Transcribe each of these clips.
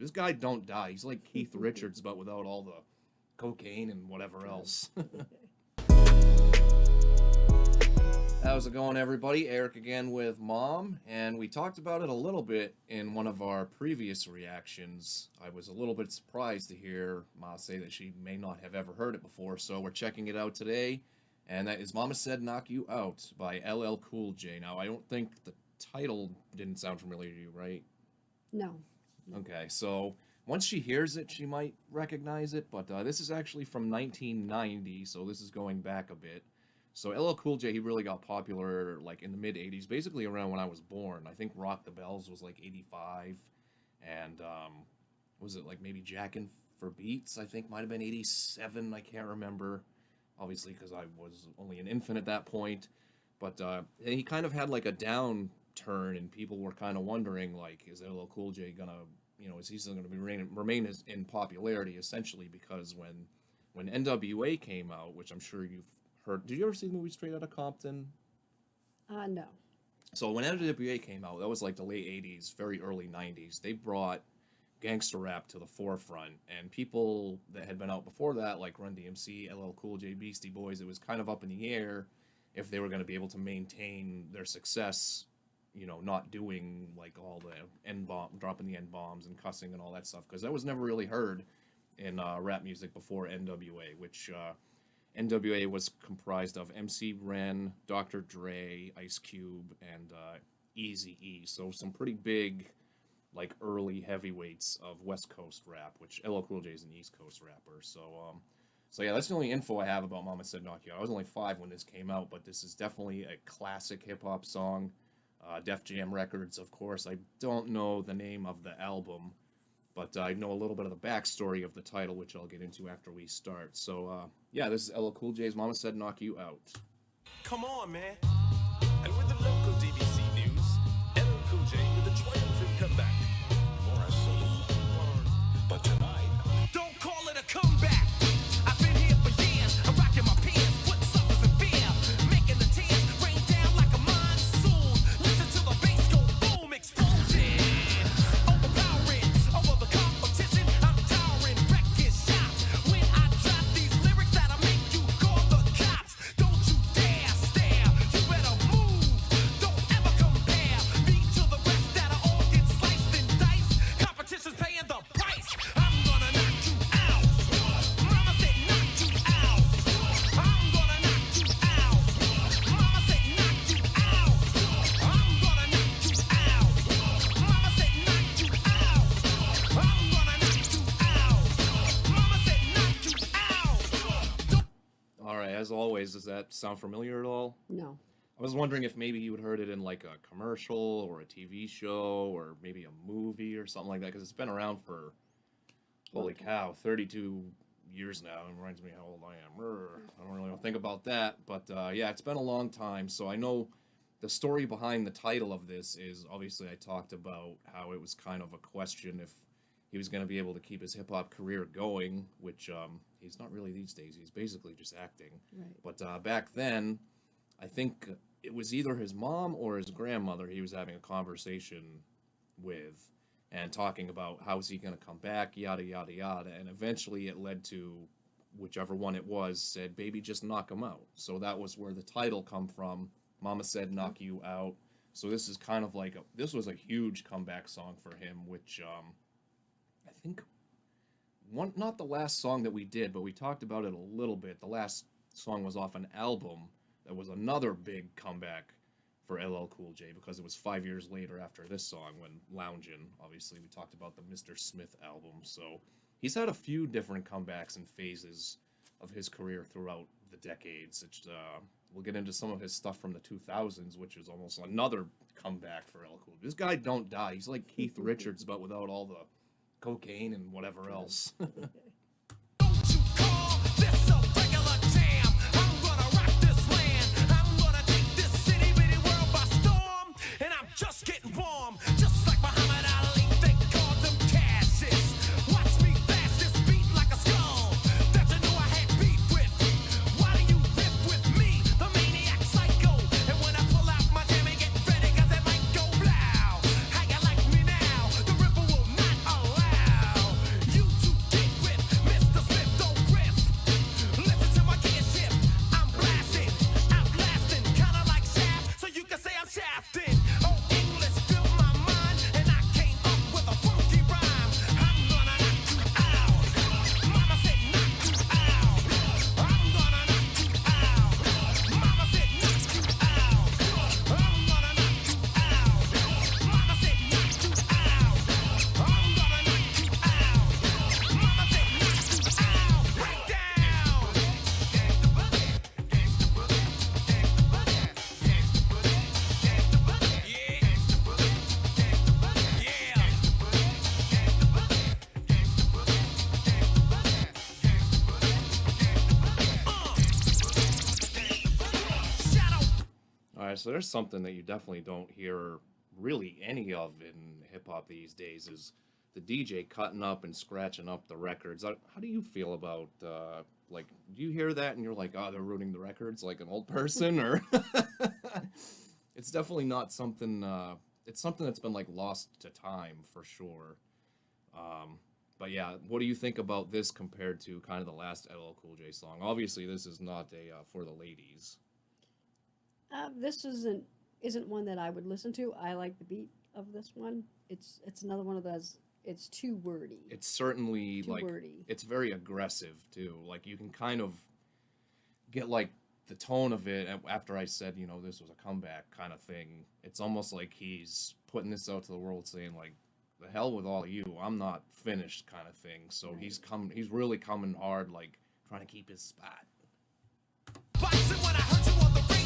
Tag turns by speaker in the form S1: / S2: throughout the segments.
S1: This guy don't die. He's like Keith Richards, but without all the cocaine and whatever else. How's it going, everybody? Eric again with Mom, and we talked about it a little bit in one of our previous reactions. I was a little bit surprised to hear Ma say that she may not have ever heard it before, so we're checking it out today, and that is Mama Said Knock You Out by LL Cool J. Now, I don't think the title didn't sound familiar to you, right?
S2: No.
S1: Okay, so once she hears it, she might recognize it, but this is actually from 1990, so this is going back a bit. So LL Cool J, he really got popular like in the mid 80s, basically around when I was born. I think Rock the Bells was like 85, and was it like maybe Jackin' for Beats, I think might have been 87, I can't remember, obviously because I was only an infant at that point. But he kind of had like a downturn, and people were kind of wondering, like, is LL Cool J gonna, is he still gonna remain in popularity, essentially, because when NWA came out, which I'm sure you've heard. Did you ever see the movie Straight Outta Compton?
S2: No.
S1: So when NWA came out, that was like the late 80s, very early 90s. They brought gangster rap to the forefront, and people that had been out before that, like Run DMC, LL Cool J, Beastie Boys, it was kind of up in the air if they were going to be able to maintain their success, not doing like all the N-bomb, dropping the N-bombs and cussing and all that stuff, because that was never really heard in rap music before NWA, which NWA was comprised of MC Ren, Dr. Dre, Ice Cube, and Eazy-E. So some pretty big, like, early heavyweights of West Coast rap, which LL Cool J is an East Coast rapper. So yeah, that's the only info I have about Mama Said Knock You Out. I was only 5 when this came out, but this is definitely a classic hip-hop song. Def Jam Records, of course. I don't know the name of the album, but I know a little bit of the backstory of the title, which I'll get into after we start. So, yeah, this is LL Cool J's Mama Said Knock You Out.
S3: Come on, man. And with the local DBC news, LL Cool J with a triumphant comeback. But tonight, don't call it a comeback. I've been here for years. I'm rocking my pants, putting suckers in fear, making the tears rain down like a monsoon. Listen to the bass go boom, explosion. Overpowering over the competition. I'm towering, wrecking shop. When I drop these lyrics that'll make you call the cops. Don't you dare stare. You better move. Don't ever compare me to the rest that'll all get sliced and diced. Competition's paying the price. I'm gonna knock you out. Mama said knock you out. I'm gonna knock you out. Mama said knock you out. I'm gonna knock you out. Mama said knock you out. I'm gonna knock you out. Mama said knock you out.
S1: All right, as always, does that sound familiar at all?
S2: No.
S1: I was wondering if maybe you had heard it in like a commercial or a TV show or maybe a movie or something like that, because it's been around for, holy cow, 32 years now. It reminds me how old I am. I don't really want to think about that, but yeah, it's been a long time. So I know the story behind the title of this is, obviously I talked about how it was kind of a question if he was going to be able to keep his hip-hop career going, which he's not really these days. He's basically just acting.
S2: Right.
S1: But back then, I think it was either his mom or his grandmother he was having a conversation with and talking about how's he going to come back, yada, yada, yada. And eventually it led to whichever one it was said, baby, just knock him out. So that was where the title come from. Mama Said Knock You Out. So this is kind of like, this was a huge comeback song for him, which I think, not the last song that we did, but we talked about it a little bit. The last song was off an album that was another big comeback for LL Cool J, because it was 5 years later after this song when Loungin', obviously we talked about the Mr. Smith album. So he's had a few different comebacks and phases of his career throughout the decades. We'll get into some of his stuff from the 2000s, which is almost another comeback for LL Cool J. This guy don't die. He's like Keith Richards, but without all the cocaine and whatever else.
S3: Don't you call this a regular jam? I'm gonna rock this land. I'm gonna take this city, bitty world by storm. And I'm just getting warm, just like Muhammad Ali. They called them Cassius. Watch me bash this beat like a skull that you knew I had beef with. Why do you riff with me, the maniac psycho? And when I pull out my jam and get ready, cause it might go blow. How you like me now? The ripper will not allow.
S1: right, so there's something that you definitely don't hear really any of in hip hop these days is the DJ cutting up and scratching up the records. How do you feel about like? Do you hear that and you're like, oh, they're ruining the records like an old person, or? It's definitely not something. It's something that's been like lost to time for sure. But yeah, what do you think about this compared to kind of the last LL Cool J song? Obviously, this is not a for the ladies.
S2: This isn't one that I would listen to. I like the beat of this one. It's another one of those. It's too wordy.
S1: It's certainly
S2: Too
S1: like
S2: wordy.
S1: it's very aggressive too. Like you can kind of get like the tone of it after I said, you know, this was a comeback kind of thing. It's almost like he's putting this out to the world saying like, the hell with all of you, I'm not finished kind of thing. So
S2: Right.
S1: he's really coming hard, like trying to keep his spot.
S3: Boxing when I heard you on the radio.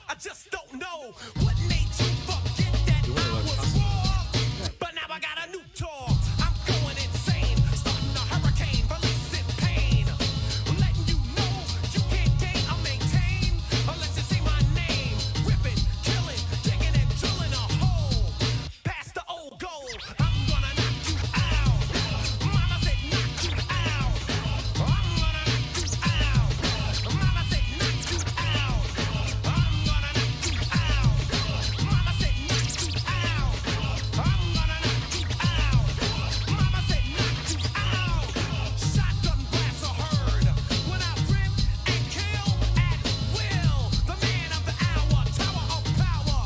S3: I just don't know what made you forget that
S1: Doing it
S3: I
S1: like
S3: was
S1: custom.
S3: wrong.
S2: Right.
S3: But now I got a new tour. I'm going insane, starting a hurricane, releasing pain, letting you know you can't gain or maintain unless you say my name. Ripping, killing, digging and drilling a hole past the old goal. I'm gonna knock you out. Mama said knock you out. I'm gonna knock you out. Mama said knock you out. I'm gonna knock you out. Mama said knock you out. I'm gonna knock you out. Mama said knock you out. Shotgun blasts are heard when I rip and kill at will. The man of the hour, tower of power.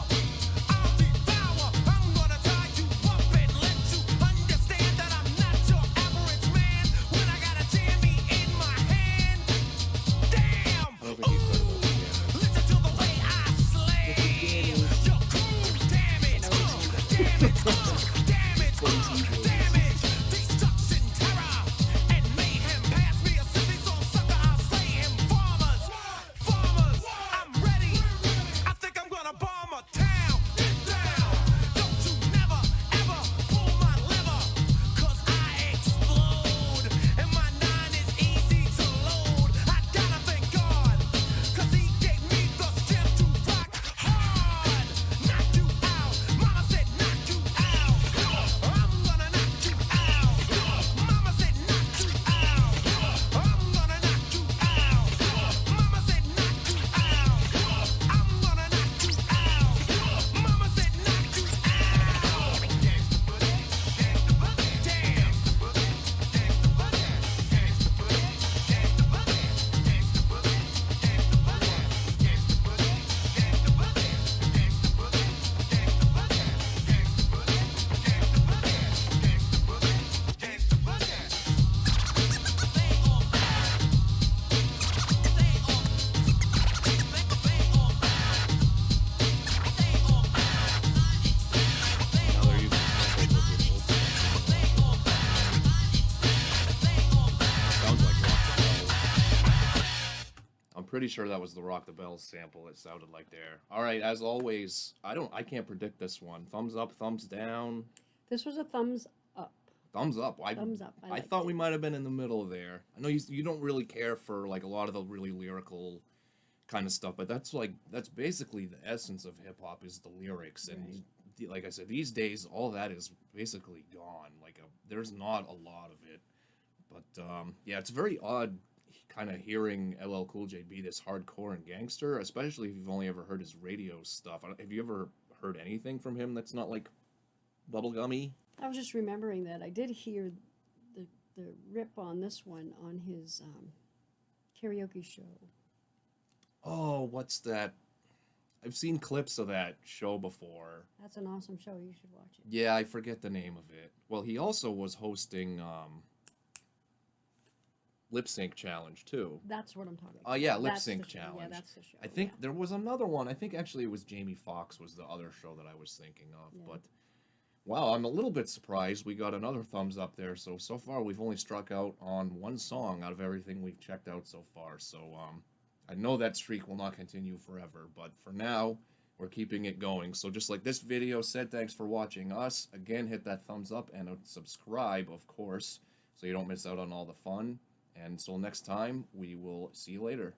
S3: I'll devour. I'm gonna tie you up and let you understand that I'm not your average man. When I got a jammy in my hand, damn.
S1: I don't think he's talking about the damage.
S3: Listen to the way I slay your crew. Damage, damage, damage, destruction, terror, and mayhem. Pass me a sissy song sucker, I'll slay him. Farmers, I'm ready. I think I'm gonna bomb a town. Get down. Don't you never, ever pull my lever, 'cause I explode. And my 9 is easy to load. I gotta thank God, 'cause he gave me the strength to rock hard. Knock you out. Mama said knock you out. I'm gonna knock you out. Mama said knock you out. I'm gonna knock you out. Mama said knock you out. I'm gonna knock you out. Mama said knock you out.
S1: Now they're using samples of the old sounds like Rock the Bells. I'm pretty sure that was the Rock the Bells sample. It sounded like there. All right, as always, I can't predict this one. Thumbs up, thumbs down,
S2: This was a thumbs up.
S1: thumbs up.
S2: Thumbs up. I
S1: I
S2: liked
S1: thought we
S2: it.
S1: might have been in the middle there. I know you don't really care for like a lot of the really lyrical kind of stuff, but that's basically the essence of hip hop is the lyrics. And
S2: Right.
S1: like I said, these days all that is basically gone. Like there's not a lot of it. But yeah, it's very odd kind of hearing LL Cool J be this hardcore and gangster, especially if you've only ever heard his radio stuff. Have you ever heard anything from him that's not like bubblegummy?
S2: I was just remembering that I did hear the rip on this one on his karaoke show.
S1: Oh, what's that? I've seen clips of that show before.
S2: That's an awesome show. You should watch it.
S1: Yeah, I forget the name of it. Well, he also was hosting Lip Sync Challenge too.
S2: That's what I'm talking
S1: Oh
S2: about.
S1: yeah, Lip
S2: That's the
S1: Sync
S2: show.
S1: Challenge.
S2: Yeah, that's the show.
S1: I think
S2: yeah.
S1: there was another one. I think actually it was Jamie Foxx was the other show that I was thinking of.
S2: Yeah.
S1: But wow, I'm a little bit surprised we got another thumbs up there. So far we've only struck out on one song out of everything we've checked out so far. So I know that streak will not continue forever, but for now we're keeping it going. So just like this video said, thanks for watching us. Again, hit that thumbs up and subscribe, of course, so you don't miss out on all the fun. And until next time, we will see you later.